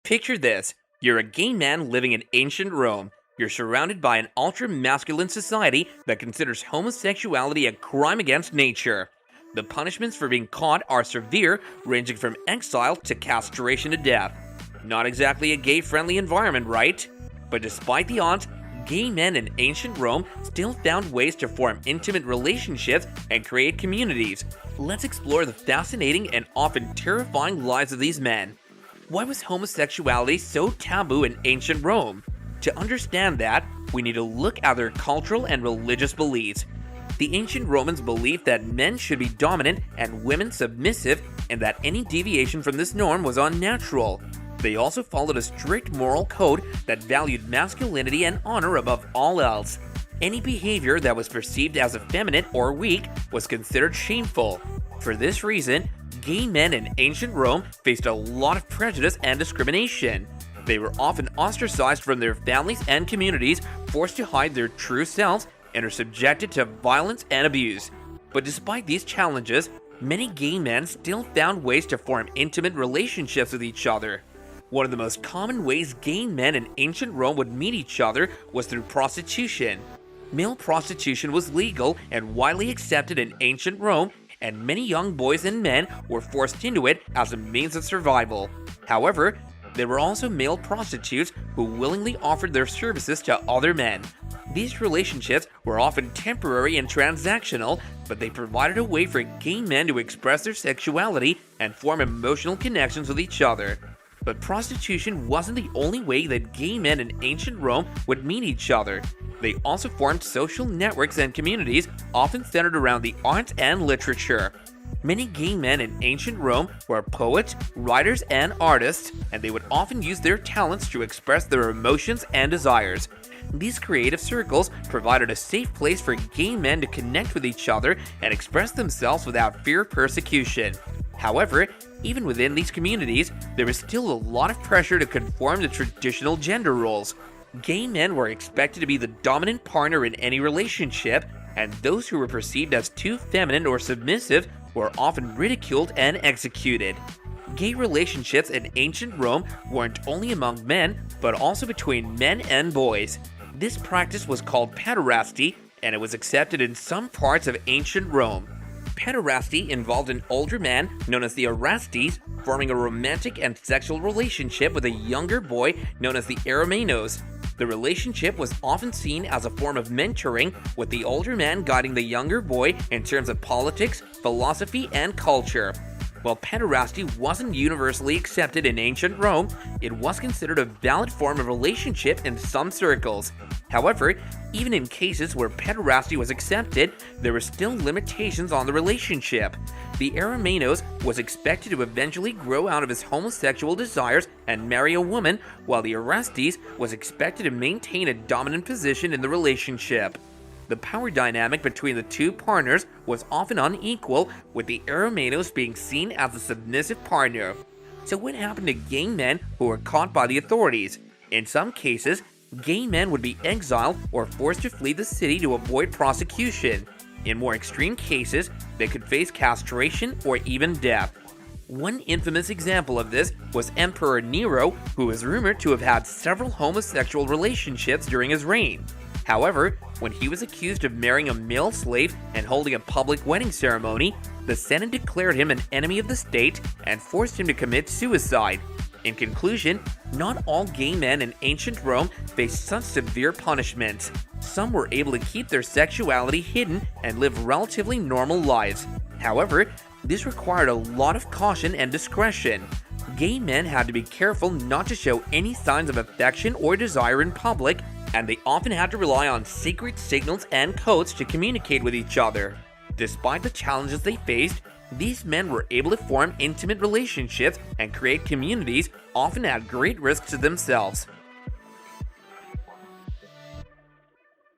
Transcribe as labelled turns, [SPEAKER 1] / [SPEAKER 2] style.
[SPEAKER 1] Picture this. You're a gay man living in ancient Rome. You're surrounded by an ultra-masculine society that considers homosexuality a crime against nature. The punishments for being caught are severe, ranging from exile to castration to death. Not exactly a gay-friendly environment, right? But despite the odds, gay men in ancient Rome still found ways to form intimate relationships and create communities. Let's explore the fascinating and often terrifying lives of these men. Why was homosexuality so taboo in ancient Rome? To understand that, we need to look at their cultural and religious beliefs. The ancient Romans believed that men should be dominant and women submissive, and that any deviation from this norm was unnatural. They also followed a strict moral code that valued masculinity and honor above all else. Any behavior that was perceived as effeminate or weak was considered shameful. For this reason, gay men in ancient Rome faced a lot of prejudice and discrimination. They were often ostracized from their families and communities, forced to hide their true selves, and are subjected to violence and abuse. But despite these challenges, many gay men still found ways to form intimate relationships with each other. One of the most common ways gay men in ancient Rome would meet each other was through prostitution. Male prostitution was legal and widely accepted in ancient Rome, and many young boys and men were forced into it as a means of survival. However, there were also male prostitutes who willingly offered their services to other men. These relationships were often temporary and transactional, but they provided a way for gay men to express their sexuality and form emotional connections with each other. But prostitution wasn't the only way that gay men in ancient Rome would meet each other. They also formed social networks and communities, often centered around the arts and literature. Many gay men in ancient Rome were poets, writers, and artists, and they would often use their talents to express their emotions and desires. These creative circles provided a safe place for gay men to connect with each other and express themselves without fear of persecution. However, even within these communities, there was still a lot of pressure to conform to traditional gender roles. Gay men were expected to be the dominant partner in any relationship, and those who were perceived as too feminine or submissive were often ridiculed and executed. Gay relationships in ancient Rome weren't only among men, but also between men and boys. This practice was called pederasty, and it was accepted in some parts of ancient Rome. Pederasty involved an older man, known as the Erastes, forming a romantic and sexual relationship with a younger boy known as the Eromenos. The relationship was often seen as a form of mentoring, with the older man guiding the younger boy in terms of politics, philosophy, and culture. While pederasty wasn't universally accepted in ancient Rome, it was considered a valid form of relationship in some circles. However, even in cases where pederasty was accepted, there were still limitations on the relationship. The Eromenos was expected to eventually grow out of his homosexual desires and marry a woman, while the Erastes was expected to maintain a dominant position in the relationship. The power dynamic between the two partners was often unequal, with the Eromenos being seen as the submissive partner. So what happened to gay men who were caught by the authorities? In some cases, gay men would be exiled or forced to flee the city to avoid prosecution. In more extreme cases, they could face castration or even death. One infamous example of this was Emperor Nero, who is rumored to have had several homosexual relationships during his reign. However, when he was accused of marrying a male slave and holding a public wedding ceremony, the Senate declared him an enemy of the state and forced him to commit suicide. In conclusion, not all gay men in ancient Rome faced such severe punishments. Some were able to keep their sexuality hidden and live relatively normal lives. However, this required a lot of caution and discretion. Gay men had to be careful not to show any signs of affection or desire in public, and they often had to rely on secret signals and codes to communicate with each other. Despite the challenges they faced, these men were able to form intimate relationships and create communities, often at great risk to themselves.